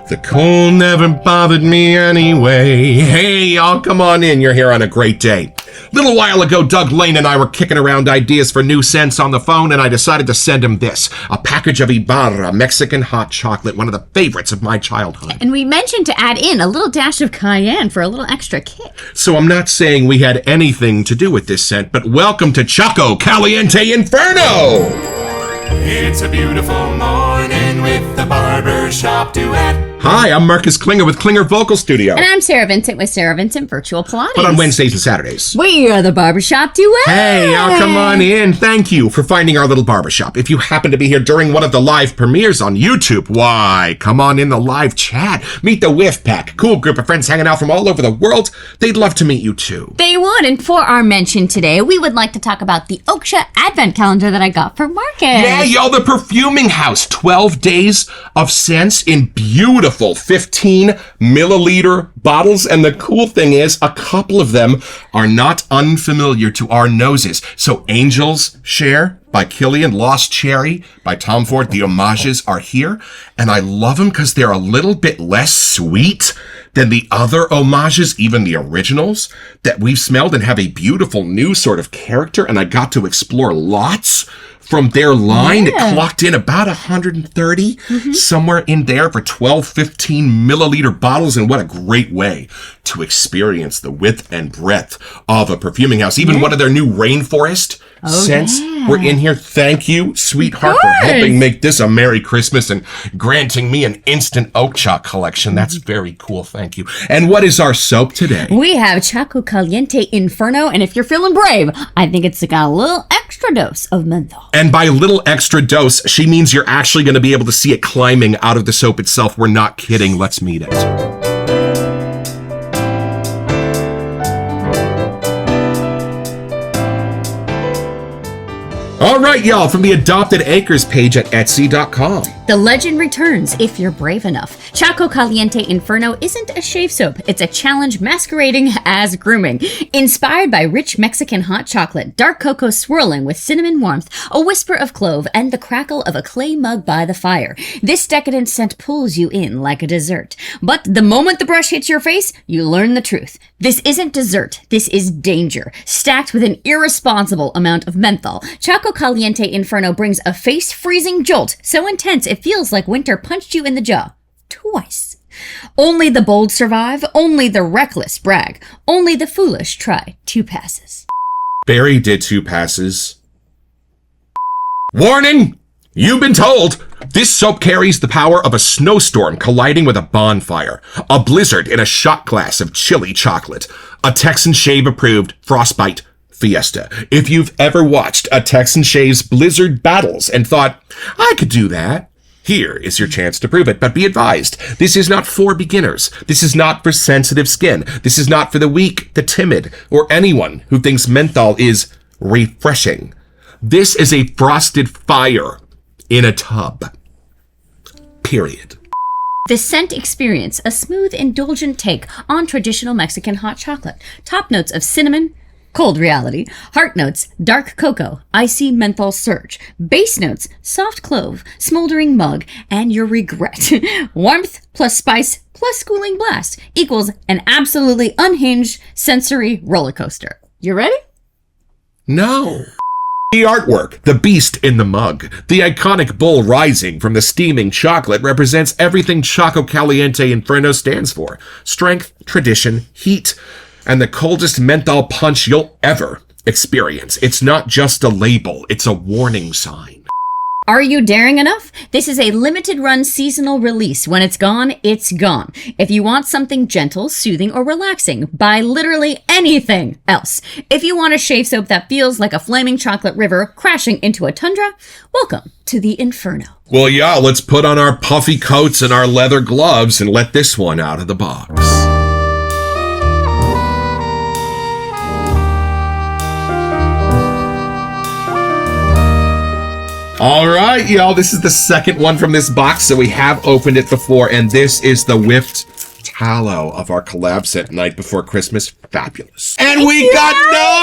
The cold never bothered me anyway. Hey, y'all, come on in. You're here on a great day. A little while ago, Doug Lane and I were kicking around ideas for new scents on the phone, and I decided to send him this, a package of Ibarra Mexican hot chocolate, one of the favorites of my childhood. And we mentioned to add in a little dash of cayenne for a little extra kick. So I'm not saying we had anything to do with this scent, but welcome to Chococaliente Inferno! It's a beautiful morning with the Barbershop Duet. Hi, I'm Marcus Klinger with Klinger Vocal Studio. And I'm Sarah Vincent with Sarah Vincent Virtual Pilates. But on Wednesdays and Saturdays. We are the Barbershop Duet. Hey, y'all, come on in. Thank you for finding our little barbershop. If you happen to be here during one of the live premieres on YouTube, why, come on in the live chat. Meet the Whiff Pack. Cool group of friends hanging out from all over the world. They'd love to meet you too. They would. And for our mention today, we would like to talk about the Oksha Advent Calendar that I got for Marcus. Yeah, y'all, the Perfuming House. 12 days of scents in beautiful 15 milliliter bottles. And the cool thing is, a couple of them are not unfamiliar to our noses. So Angel's Share by Killian, Lost Cherry by Tom Ford. The homages are here. And I love them because they're a little bit less sweet than the other homages, even the originals that we've smelled, and have a beautiful new sort of character. And I got to explore lots from their line. Yeah. It clocked in about 130, somewhere in there for 12, 15 milliliter bottles. And what a great way to experience the width and breadth of a perfuming house. Even one of their new rainforest scents were in here. Thank you, sweetheart, for helping make this a Merry Christmas and granting me an instant oak chalk collection. That's very cool. Thank you. And what is our soap today? We have Chococaliente Inferno, and if you're feeling brave, I think it's got a little extra dose of menthol. And by little extra dose, she means you're actually going to be able to see it climbing out of the soap itself. We're not kidding. Let's meet it. All right, y'all, from the Adopted Acres page at Etsy.com. The legend returns if you're brave enough. Chococaliente Inferno isn't a shave soap. It's a challenge masquerading as grooming. Inspired by rich Mexican hot chocolate, dark cocoa swirling with cinnamon warmth, a whisper of clove, and the crackle of a clay mug by the fire. This decadent scent pulls you in like a dessert. But the moment the brush hits your face, you learn the truth. This isn't dessert. This is danger, stacked with an irresponsible amount of menthol. Chococaliente Inferno brings a face-freezing jolt so intense it feels like winter punched you in the jaw. Twice. Only the bold survive, only the reckless brag, only the foolish try 2 passes. Barry did 2 passes. Warning! You've been told! This soap carries the power of a snowstorm colliding with a bonfire, a blizzard in a shot glass of chili chocolate, a Texan Shave-approved frostbite fiesta. If you've ever watched a Texan Shave's Blizzard battles and thought, I could do that, here is your chance to prove it. But be advised, this is not for beginners. This is not for sensitive skin. This is not for the weak, the timid, or anyone who thinks menthol is refreshing. This is a frosted fire in a tub. Period. The scent experience, a smooth, indulgent take on traditional Mexican hot chocolate. Top notes of cinnamon, cold reality. Heart notes, dark cocoa, icy menthol surge. Base notes, soft clove, smoldering mug, and your regret. Warmth plus spice plus cooling blast equals an absolutely unhinged sensory roller coaster. You ready? No. The artwork, the beast in the mug, the iconic bull rising from the steaming chocolate represents everything Chococaliente Inferno stands for. Strength, tradition, heat, and the coldest menthol punch you'll ever experience. It's not just a label, it's a warning sign. Are you daring enough? This is a limited run seasonal release. When it's gone, it's gone. If you want something gentle, soothing, or relaxing, buy literally anything else. If you want a shave soap that feels like a flaming chocolate river crashing into a tundra, welcome to the Inferno. Well, yeah, let's put on our puffy coats and our leather gloves and let this one out of the box. All right, y'all, this is the second one from this box, so we have opened it before, and this is the Whipped tallow of our collab set night before Christmas. Fabulous. And we got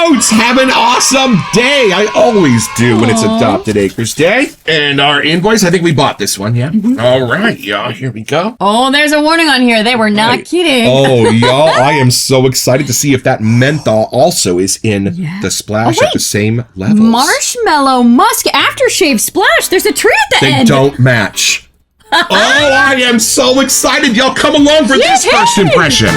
notes. Have an awesome day. I always do when it's Adopted Acres Day. And our invoice, I think we bought this one, yeah? All right, y'all. Here we go. Oh, there's a warning on here. They were not kidding. Oh, y'all. I am so excited to see if that menthol also is in the splash at the same levels. Marshmallow musk aftershave splash. There's a tree at the end. They don't match. Oh, I am so excited. Y'all come along for this first impression.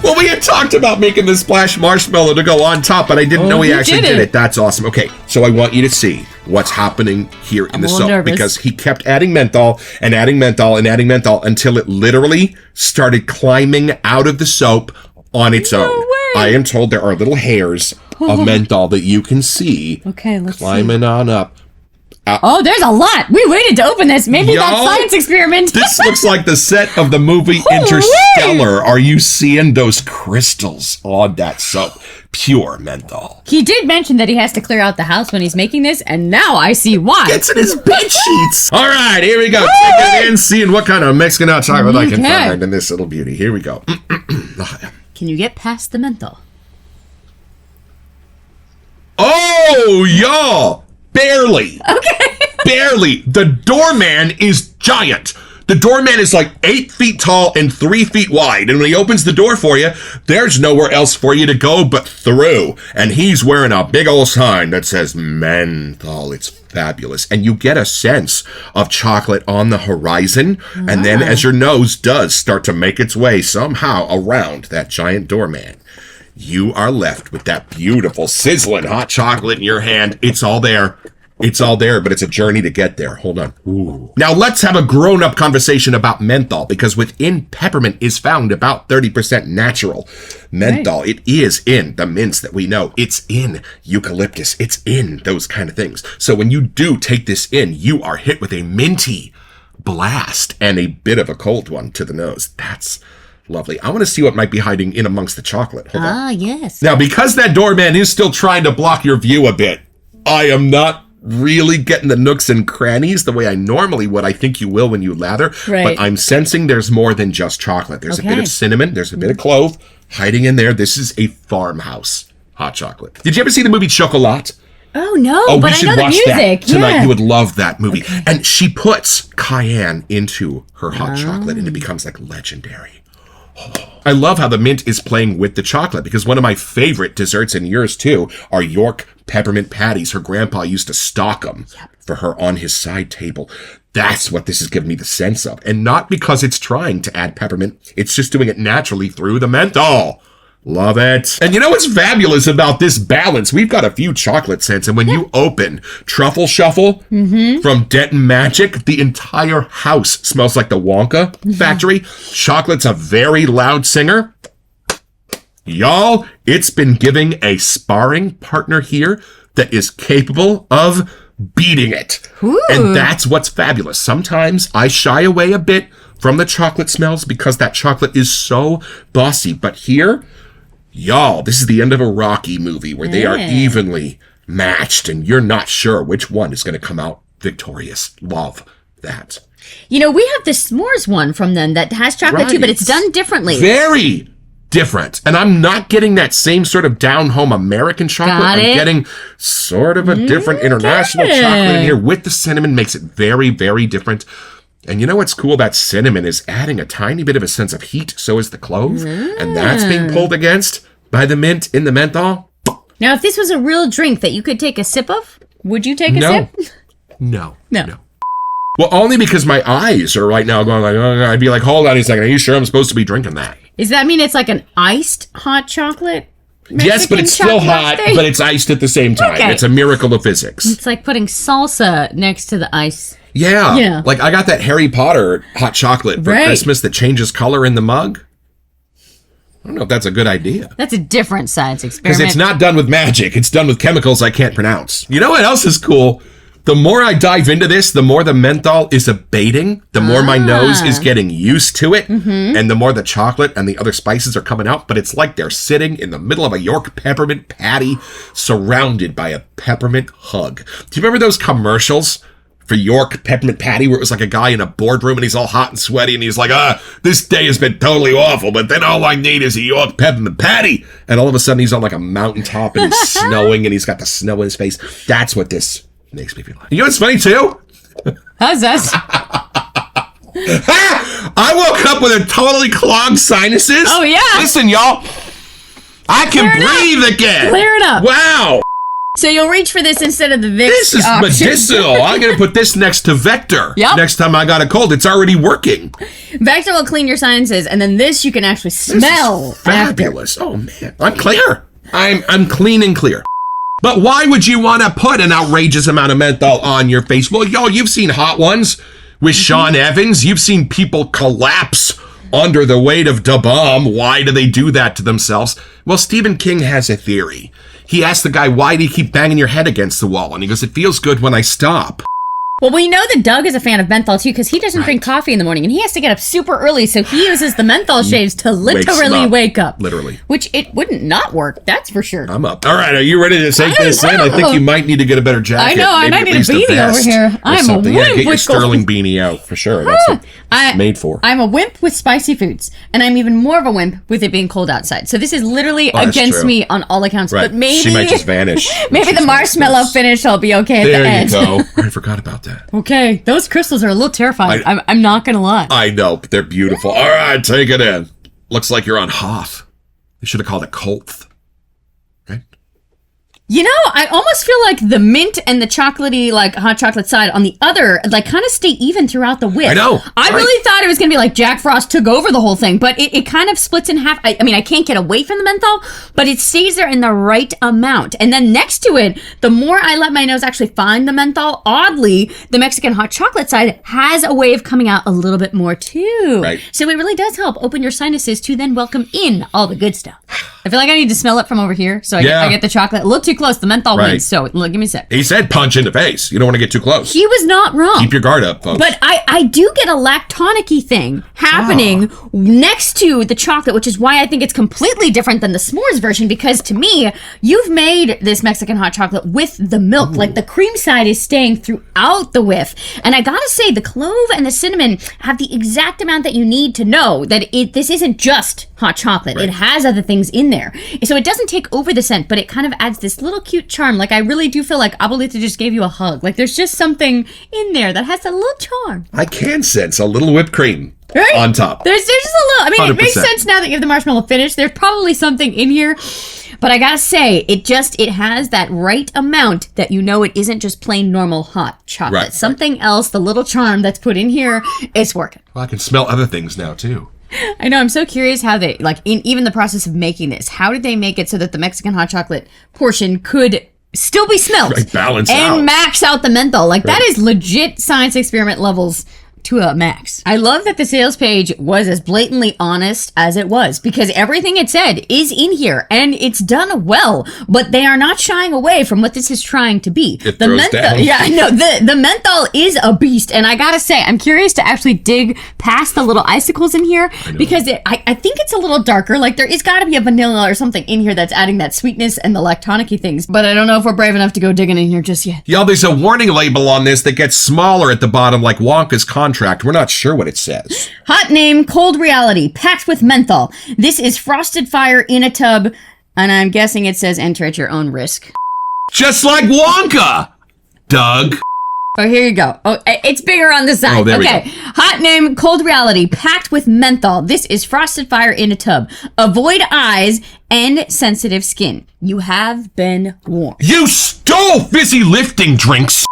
Well, we had talked about making the splash marshmallow to go on top, but I didn't know we actually did it. That's awesome. Okay, so I want you to see what's happening here in the soap because he kept adding menthol and adding menthol and adding menthol until it literally started climbing out of the soap on its own. Way. I am told there are little hairs of menthol that you can see climbing on up. Oh, there's a lot. We waited to open this. Maybe that science experiment. This looks like the set of the movie Interstellar. Are you seeing those crystals on that soap? Pure menthol. He did mention that he has to clear out the house when he's making this, and now I see why. Gets in his bed sheets. All right, here we go. Taking it in, seeing what kind of Mexican hot chocolate I can find in this little beauty. Here we go. Can you get past the menthol? Oh, y'all. Barely. Okay. Barely. The doorman is giant. The doorman is like 8 feet tall and 3 feet wide. And when he opens the door for you, there's nowhere else for you to go but through. And he's wearing a big old sign that says menthol. It's fabulous. And you get a sense of chocolate on the horizon. And then as your nose does start to make its way somehow around that giant doorman, you are left with that beautiful sizzling hot chocolate in your hand. It's all there. It's all there, but it's a journey to get there. Hold on. Ooh. Now let's have a grown-up conversation about menthol, because within peppermint is found about 30% natural menthol. Right. It is in the mints that we know. It's in eucalyptus. It's in those kind of things. So when you do take this in, you are hit with a minty blast and a bit of a cold one to the nose. That's lovely. I want to see what might be hiding in amongst the chocolate. Hold on. Yes. Now, because that doorman is still trying to block your view a bit, I am not really getting the nooks and crannies the way I normally would. I think you will when you lather. Right. But I'm sensing there's more than just chocolate. There's a bit of cinnamon. There's a bit of clove hiding in there. This is a farmhouse hot chocolate. Did you ever see the movie Chocolat? Oh, no, but I know the music. That tonight. You would love that movie. Okay. And she puts cayenne into her hot chocolate, and it becomes like legendary. I love how the mint is playing with the chocolate, because one of my favorite desserts, and yours too, are York peppermint patties. Her grandpa used to stock them for her on his side table. That's what this is giving me the sense of. And not because it's trying to add peppermint. It's just doing it naturally through the menthol. Love it. And you know what's fabulous about this balance? We've got a few chocolate scents, and when you open Truffle Shuffle from Denton Magic, the entire house smells like the Wonka factory. Chocolate's a very loud singer. Y'all, it's been giving a sparring partner here that is capable of beating it. Ooh. And that's what's fabulous. Sometimes I shy away a bit from the chocolate smells because that chocolate is so bossy. But here, y'all, this is the end of a Rocky movie where they are evenly matched and you're not sure which one is going to come out victorious. Love that. You know, we have the s'mores one from them that has chocolate too, but it's done differently. Very different. And I'm not getting that same sort of down-home American chocolate. I'm getting sort of a different international chocolate in here with the cinnamon. Makes it very, very different. And you know what's cool about cinnamon is adding a tiny bit of a sense of heat. So is the clove. And that's being pulled against by the mint in the menthol. Now, if this was a real drink that you could take a sip of, would you take a sip? No. Well, only because my eyes are right now going like, oh, I'd be like, hold on a second. Are you sure I'm supposed to be drinking that? Does that mean it's like an iced hot chocolate? Yes, but it's still hot, but it's iced at the same time. Okay. It's a miracle of physics. It's like putting salsa next to the ice. Yeah. Like I got that Harry Potter hot chocolate for Christmas that changes color in the mug. I don't know if that's a good idea. That's a different science experiment. Because it's not done with magic. It's done with chemicals I can't pronounce. You know what else is cool? The more I dive into this, the more the menthol is abating, the more my nose is getting used to it, and the more the chocolate and the other spices are coming out. But it's like they're sitting in the middle of a York peppermint patty surrounded by a peppermint hug. Do you remember those commercials for York peppermint patty where it was like a guy in a boardroom and he's all hot and sweaty and he's like, this day has been totally awful, but then all I need is a York peppermint patty. And all of a sudden he's on like a mountaintop and it's snowing and he's got the snow in his face. That's what this makes me feel like. You know what's funny too? How's this? I woke up with a totally clogged sinuses. Oh, yeah. Listen, y'all. I can breathe again. Clear it up. Wow. So you'll reach for this instead of the Vicks. This is option. medicinal. I'm going to put this next to Vector. Yep. Next time I got a cold, it's already working. Vector will clean your sinuses, and then this you can actually smell. Fabulous. Oh, man. I'm clear. I'm clean and clear. But why would you want to put an outrageous amount of menthol on your face? Well, y'all, you've seen Hot Ones with Sean Evans. You've seen people collapse under the weight of da bomb. Why do they do that to themselves? Well, Stephen King has a theory. He asked the guy, why do you keep banging your head against the wall? And he goes, it feels good when I stop. Well, we know that Doug is a fan of menthol, too, because he doesn't drink coffee in the morning, and he has to get up super early, so he uses the menthol shaves to literally wake up. Literally. Which it wouldn't not work, that's for sure. I'm up. All right, are you ready to take this in? I think you might need to get a better jacket. I know, I might need a beanie over here. I'm a wimp get your with Sterling beanie out, for sure. That's what it's made for. I'm a wimp with spicy foods, and I'm even more of a wimp with it being cold outside. So this is literally against me on all accounts. Right. But maybe she might just vanish. Maybe the marshmallow finish will be okay at the end. There you go. I forgot about that. Okay, those crystals are a little terrifying. I'm not going to lie. I know, but they're beautiful. All right, take it in. Looks like you're on Hoth. They should have called it Colth. Right? You know, I almost feel like the mint and the chocolatey, like hot chocolate side on the other, like kind of stay even throughout the whip. I know. I really thought it was going to be like Jack Frost took over the whole thing, but it kind of splits in half. I mean, I can't get away from the menthol, but it stays there in the right amount. And then next to it, the more I let my nose actually find the menthol, oddly, the Mexican hot chocolate side has a way of coming out a little bit more too. Right. So it really does help open your sinuses to then welcome in all the good stuff. I feel like I need to smell it from over here, so I get the chocolate a little too close. The menthol wins, so look, give me a sec. He said punch in the face. You don't want to get too close. He was not wrong. Keep your guard up, folks. But I do get a lactonic-y thing happening next to the chocolate, which is why I think it's completely different than the s'mores version, because to me, you've made this Mexican hot chocolate with the milk. Ooh. Like the cream side is staying throughout the whiff. And I gotta say, the clove and the cinnamon have the exact amount that you need to know that this isn't just hot chocolate. Right. It has other things in there. So it doesn't take over the scent, but it kind of adds this little cute charm. Like I really do feel like Abuelita just gave you a hug. Like there's just something in there that has a little charm. I can sense a little whipped cream on top. There's just a little, I mean, 100%. It makes sense now that you have the marshmallow finish. There's probably something in here. But I gotta say, it has that right amount that you know it isn't just plain normal hot chocolate. Right, something else, the little charm that's put in here, it's working. Well, I can smell other things now too. I know, I'm so curious how they, like, in even the process of making this, how did they make it so that the Mexican hot chocolate portion could still be smelled? Right, balance and out. Max out the menthol. Like, that is legit science experiment levels to a max. I love that the sales page was as blatantly honest as it was, because everything it said is in here and it's done well, but they are not shying away from what this is trying to be. It throws menthol down. Yeah, no, the menthol is a beast, and I gotta say, I'm curious to actually dig past the little icicles in here, because I think it's a little darker. Like there is gotta be a vanilla or something in here that's adding that sweetness and the lactonic-y things, but I don't know if we're brave enough to go digging in here just yet. Y'all, there's a warning label on this that gets smaller at the bottom like Wonka's contract. We're not sure what it says. Hot name, cold reality, packed with menthol. This is frosted fire in a tub, and I'm guessing it says enter at your own risk. Just like Wonka, Doug. Oh, here you go. Oh, it's bigger on the side. Oh, there we go. Hot name, cold reality, packed with menthol. This is frosted fire in a tub. Avoid eyes and sensitive skin. You have been warned. You stole fizzy lifting drinks.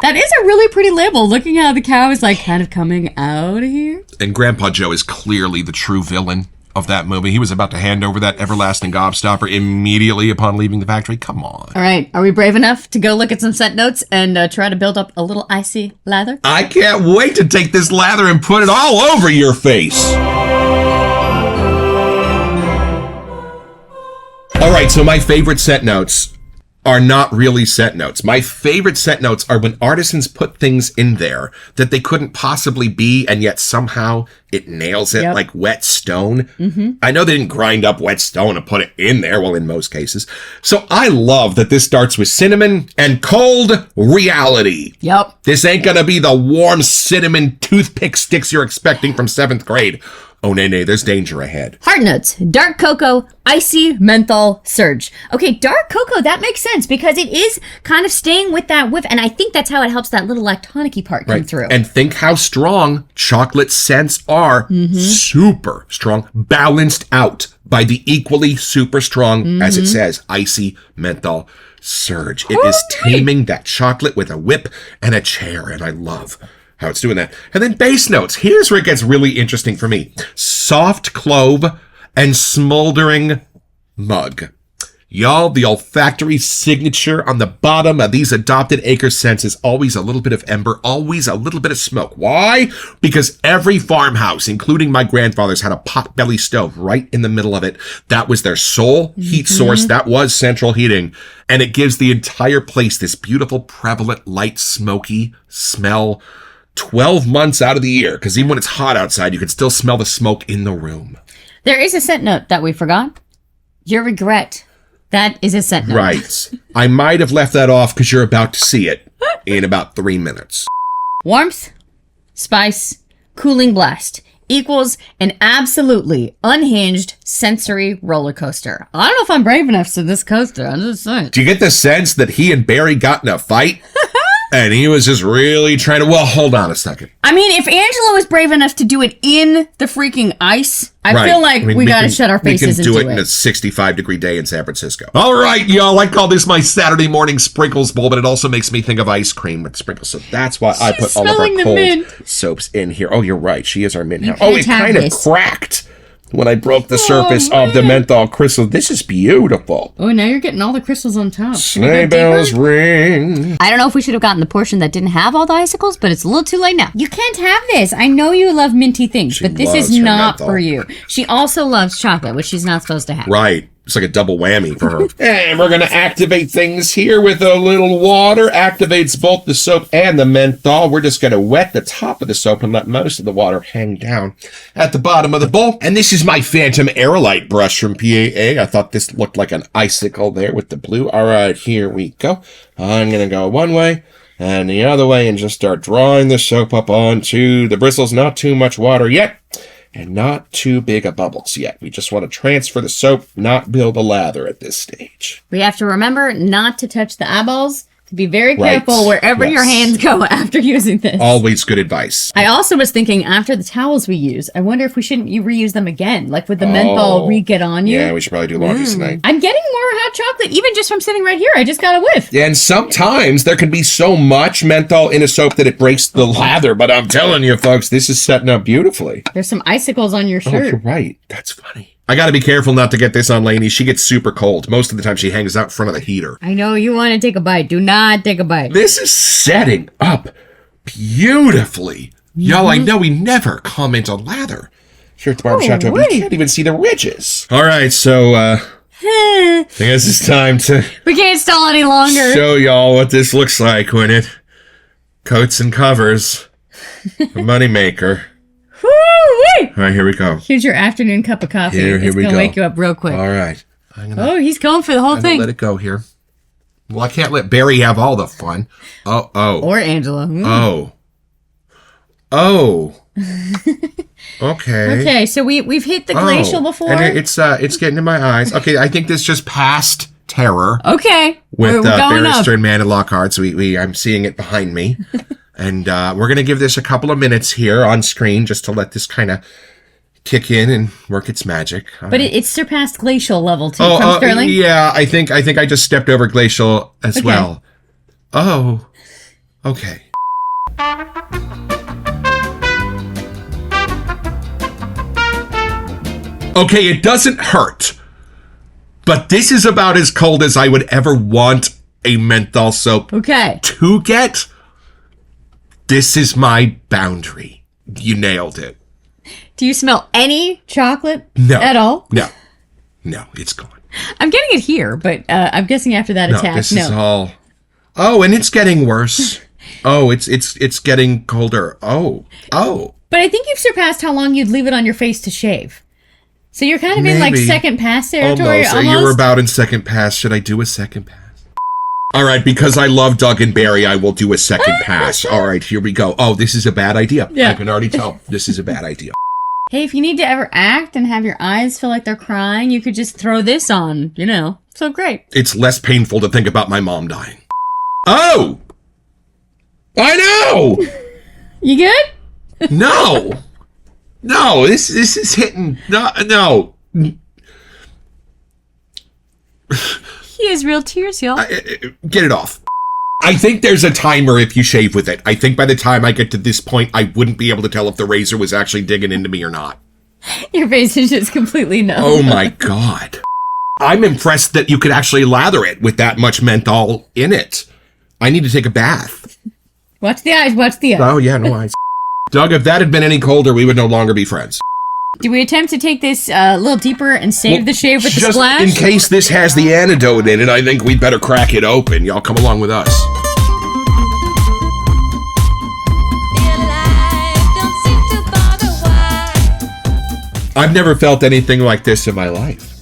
That is a really pretty label, looking how the cow is like kind of coming out of here. And Grandpa Joe is clearly the true villain of that movie. He was about to hand over that everlasting gobstopper immediately upon leaving the factory. Come on. All right, are we brave enough to go look at some scent notes and try to build up a little icy lather? I can't wait to take this lather and put it all over your face. All right, so my favorite scent notes are not really scent notes. My favorite scent notes are when artisans put things in there that they couldn't possibly be, and yet somehow it nails it, like wet stone. I know they didn't grind up wet stone and put it in there, well, in most cases. So I love that this starts with cinnamon and cold reality. Yep. This ain't gonna be the warm cinnamon toothpick sticks you're expecting from 7th grade. Oh, nay, there's danger ahead. Heart notes, dark cocoa, icy menthol surge. Okay, dark cocoa, that makes sense because it is kind of staying with that whiff. And I think that's how it helps that little lactonic-y part come through. And think how strong chocolate scents are. Super strong, balanced out by the equally super strong, as it says, icy menthol surge. It is taming that chocolate with a whip and a chair, and I love how it's doing that. And then base notes. Here's where it gets really interesting for me. Soft clove and smoldering mug. Y'all, the olfactory signature on the bottom of these adopted acre scents is always a little bit of ember, always a little bit of smoke. Why? Because every farmhouse, including my grandfather's, had a potbelly stove right in the middle of it. That was their sole heat source. That was central heating. And it gives the entire place this beautiful, prevalent, light, smoky smell 12 months out of the year. Because even when it's hot outside, you can still smell the smoke in the room. There is a scent note that we forgot. Your regret. That is a scent note. Right. I might have left that off because you're about to see it in about 3 minutes. Warmth, spice, cooling blast equals an absolutely unhinged sensory roller coaster. I don't know if I'm brave enough to this coaster. I'm just saying. Do you get the sense that he and Barry got in a fight? And he was just really trying to... Well, hold on a second. I mean, if Angela was brave enough to do it in the freaking ice, I feel like we gotta shut our faces and do it. We can do it in a 65-degree day in San Francisco. All right, y'all. I call this my Saturday morning sprinkles bowl, but it also makes me think of ice cream with sprinkles. So that's why I put all of our cold soaps in here. Oh, you're right. She is our mint house. Oh, it kind of cracked when I broke the surface of the menthol crystal. This is beautiful. Oh, now you're getting all the crystals on top. Sleigh bells ring. I don't know if we should have gotten the portion that didn't have all the icicles, but it's a little too late now. You can't have this. I know you love minty things, but this is not for you. She also loves chocolate, which she's not supposed to have. Right. It's like a double whammy for her. And we're going to activate things here with a little water. Activates both the soap and the menthol. We're just going to wet the top of the soap and let most of the water hang down at the bottom of the bowl. And this is my Phantom Aerolite brush from PAA. I thought this looked like an icicle there with the blue. All right, here we go. I'm going to go one way and the other way and just start drawing the soap up onto the bristles. Not too much water yet. And not too big a bubbles yet. We just want to transfer the soap, not build a lather at this stage. We have to remember not to touch the eyeballs. To be very careful wherever your hands go after using this. Always good advice. I also was thinking after the towels we use, I wonder if we shouldn't reuse them again. Like would the menthol get on you? Yeah, we should probably do laundry tonight. I'm getting more hot chocolate even just from sitting right here. I just got a whiff. And sometimes there can be so much menthol in a soap that it breaks the lather. But I'm telling you, folks, this is setting up beautifully. There's some icicles on your shirt. Oh, you're right. That's funny. I gotta be careful not to get this on Lainey. She gets super cold. Most of the time she hangs out in front of the heater. I know you want to take a bite. Do not take a bite. This is setting up beautifully. Y'all, I know we never comment on lather here at the Barbershop Duet. We can't even see the ridges. All right, so, I guess it's time to... We can't stall any longer. Show y'all what this looks like when it coats and covers a moneymaker. All right, here we go. Here's your afternoon cup of coffee. Here we go. It's going to wake you up real quick. All right. He's going for the whole thing. Let it go here. Well, I can't let Barry have all the fun. Oh. Or Angela. Oh. Okay. Okay, so we've hit the glacial before. And it's getting in my eyes. Okay, I think this just passed terror. Okay. With Barrister and Man and Lockhart. So I'm seeing it behind me. And we're going to give this a couple of minutes here on screen just to let this kind of kick in and work its magic. But it's surpassed glacial level too from Sterling? Yeah, I think I just stepped over glacial as well. Oh, okay. Okay, it doesn't hurt. But this is about as cold as I would ever want a menthol soap to get. This is my boundary. You nailed it. Do you smell any chocolate at all? No, it's gone. I'm getting it here, but I'm guessing after that attack, This is all... Oh, and it's getting worse. Oh, it's getting colder. Oh. But I think you've surpassed how long you'd leave it on your face to shave. So you're kind of in like second pass territory. Almost. You're about in second pass. Should I do a second pass? All right, because I love Doug and Barry, I will do a second pass. All right, here we go. Oh, this is a bad idea. Yeah. I can already tell. This is a bad idea. Hey, if you need to ever act and have your eyes feel like they're crying, you could just throw this on, So great. It's less painful to think about my mom dying. Oh! I know! You good? No! No, this is hitting... No. He has real tears, y'all. Get it off. I think there's a timer if you shave with it. I think by the time I get to this point, I wouldn't be able to tell if the razor was actually digging into me or not. Your face is just completely numb. Oh my God. I'm impressed that you could actually lather it with that much menthol in it. I need to take a bath. Watch the eyes, Oh yeah, no eyes. Doug, if that had been any colder, we would no longer be friends. Do we attempt to take this a little deeper and save the shave with the splash? Just in case this has the antidote in it, I think we'd better crack it open. Y'all come along with us. I've never felt anything like this in my life.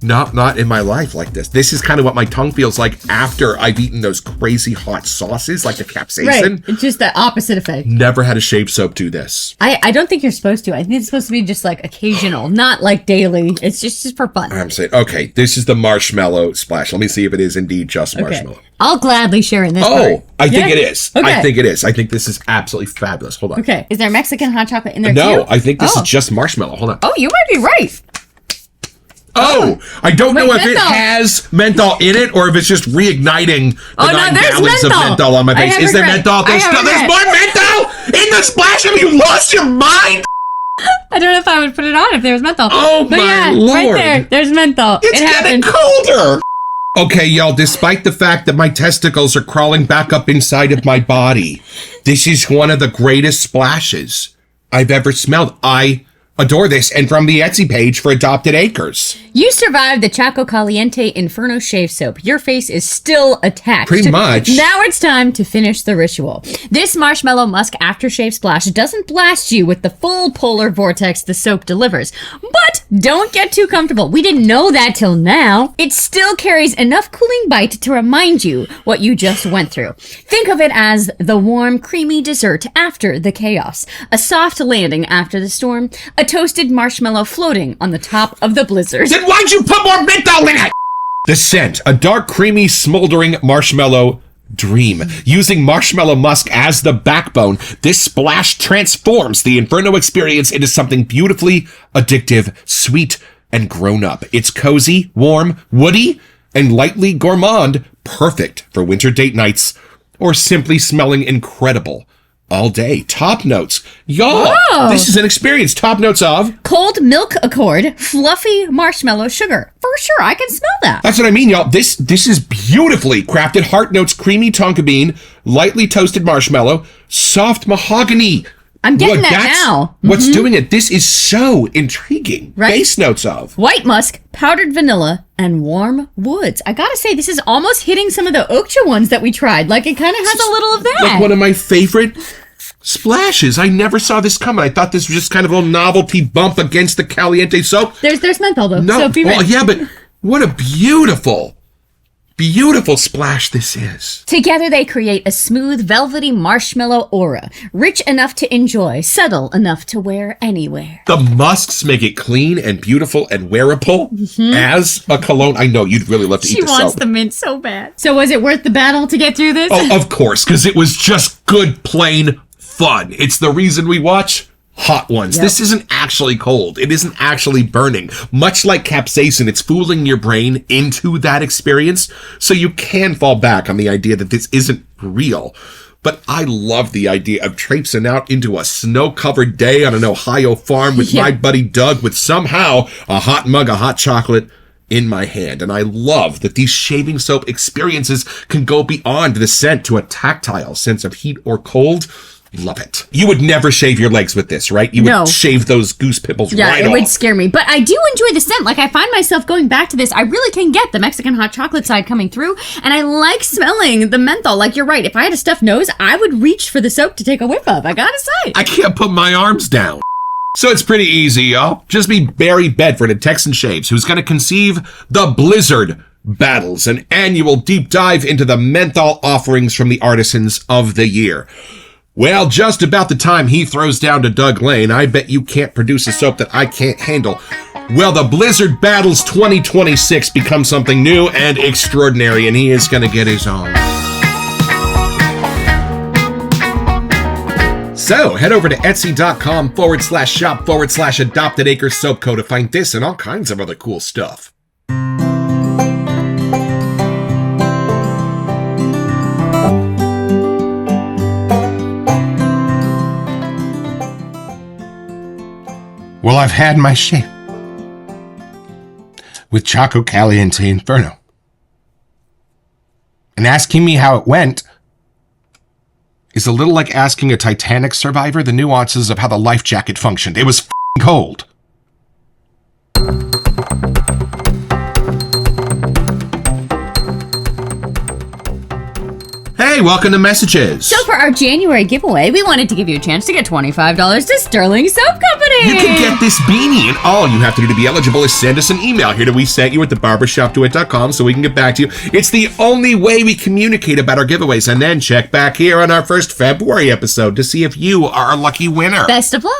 Not in my life like this. This is kind of what my tongue feels like after I've eaten those crazy hot sauces, like the capsaicin. Right, it's just the opposite effect. Never had a shave soap do this. I don't think you're supposed to. I think it's supposed to be just like occasional, not like daily. It's just for fun. I'm saying, okay, this is the marshmallow splash. Let me see if it is indeed just marshmallow. I'll gladly share in this part. I think it is. Okay. I think it is. I think this is absolutely fabulous. Hold on. Okay. Is there Mexican hot chocolate in there too? No, I think this is just marshmallow. Hold on. Oh, you might be right. Oh, I don't know if it has menthol in it or if it's just reigniting the 9 gallons of menthol on my face. Is there menthol? There's more menthol in the splash. Have you lost your mind? I don't know if I would put it on if there was menthol. Oh, but my Lord. Right there. There's menthol. It's getting colder. Okay, y'all, despite the fact that my testicles are crawling back up inside of my body, this is one of the greatest splashes I've ever smelled. I adore this, and from the Etsy page for Adopted Acres. You survived the Chococaliente Inferno shave soap. Your face is still attached. Pretty much. Now it's time to finish the ritual. This marshmallow musk aftershave splash doesn't blast you with the full polar vortex the soap delivers. But don't get too comfortable. We didn't know that till now. It still carries enough cooling bite to remind you what you just went through. Think of it as the warm, creamy dessert after the chaos. A soft landing after the storm. A toasted marshmallow floating on the top of the blizzard. Then why'd you put more menthol in it? The scent, a dark, creamy, smoldering marshmallow dream. Using marshmallow musk as the backbone, this splash transforms the Inferno experience into something beautifully addictive, sweet, and grown up. It's cozy, warm, woody, and lightly gourmand, perfect for winter date nights or simply smelling incredible all day. Top notes. Y'all, this is an experience. Top notes of cold milk accord, fluffy marshmallow sugar. For sure, I can smell that. That's what I mean, y'all. This is beautifully crafted. Heart notes, creamy tonka bean, lightly toasted marshmallow, soft mahogany. I'm getting that now. What's doing it? This is so intriguing. Right? Base notes of white musk, powdered vanilla, and warm woods. I gotta say, this is almost hitting some of the Okja ones that we tried. Like, it kind of has a little of that. Like one of my favorite splashes. I never saw this coming. I thought this was just kind of a little novelty bump against the Caliente soap. There's menthol, though. No, so be ready. Yeah, but what a beautiful splash this is. Together they create a smooth, velvety marshmallow aura, rich enough to enjoy, subtle enough to wear anywhere. The musks make it clean and beautiful and wearable as a cologne. I know you'd really love to eat the soap. She wants the mint so bad. So was it worth the battle to get through this? Oh, of course, because it was just good, plain fun. It's the reason we watch hot ones. Yep. This isn't actually cold. It isn't actually burning. Much like capsaicin, it's fooling your brain into that experience, so you can fall back on the idea that this isn't real. But I love the idea of traipsing out into a snow-covered day on an Ohio farm with my buddy Doug with somehow a hot mug of hot chocolate in my hand. And I love that these shaving soap experiences can go beyond the scent to a tactile sense of heat or cold. Love it. You would never shave your legs with this, right? You would shave those goose pimples right off. Yeah, it would scare me. But I do enjoy the scent. Like, I find myself going back to this. I really can get the Mexican hot chocolate side coming through. And I like smelling the menthol. Like, you're right. If I had a stuffed nose, I would reach for the soap to take a whiff of. I gotta say. I can't put my arms down. So it's pretty easy, y'all. Just be Barry Bedford at Texan Shaves, who's going to conceive the Blizzard Battles, an annual deep dive into the menthol offerings from the artisans of the year. Well, just about the time he throws down to Doug Lane, I bet you can't produce a soap that I can't handle. Well, the Blizzard Battles 2026 becomes something new and extraordinary, and he is going to get his own. So, head over to etsy.com/shop/Adopted Acres Soap Co. to find this and all kinds of other cool stuff. Well, I've had my shave with Chococaliente Inferno. And asking me how it went is a little like asking a Titanic survivor the nuances of how the life jacket functioned. It was f***ing cold. Hey, welcome to Messages. So for our January giveaway, we wanted to give you a chance to get $25 to Sterling Soap Company. You can get this beanie, and all you have to do to be eligible is send us an email here to WeSentYou at thebarbershopduet.com so we can get back to you. It's the only way we communicate about our giveaways, and then check back here on our first February episode to see if you are our lucky winner. Best of luck.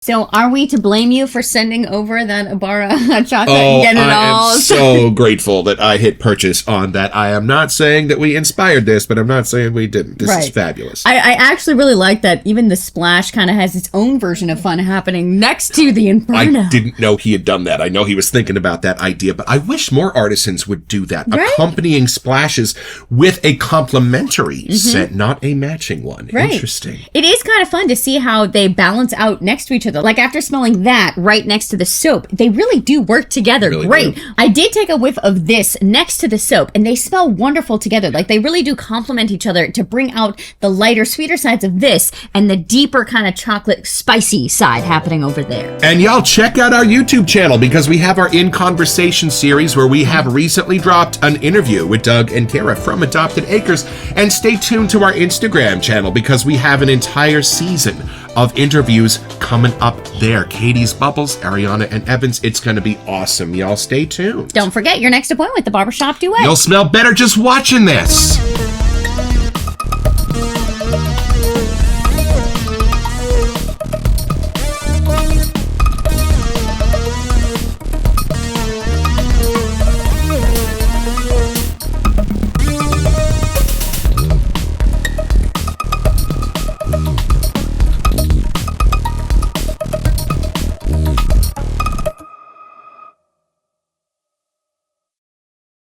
So are we to blame you for sending over that Ibarra chocolate and getting it I all? am so grateful that I hit purchase on that. I am not saying that we inspired this, but I'm not saying we didn't. This is fabulous. I actually really like that even the splash kind of has its own version of fun happening next to the Inferno. I didn't know he had done that. I know he was thinking about that idea, but I wish more artisans would do that. Right? Accompanying splashes with a complementary scent, not a matching one. Right. Interesting. It is kind of fun to see how they balance out next to each other. Like after smelling that right next to the soap, they really do work together great. I did take a whiff of this next to the soap, and they smell wonderful together. Like they really do complement each other to bring out the lighter, sweeter sides of this and the deeper kind of chocolate spicy side happening over there. And y'all check out our YouTube channel because we have our In Conversation series where we have recently dropped an interview with Doug and Kara from Adopted Acres. And stay tuned to our Instagram channel because we have an entire season of interviews coming up there. Katie's Bubbles, Ariana, and Evans. It's going to be awesome. Y'all stay tuned. Don't forget your next appointment with the Barbershop Duet. You'll smell better just watching this.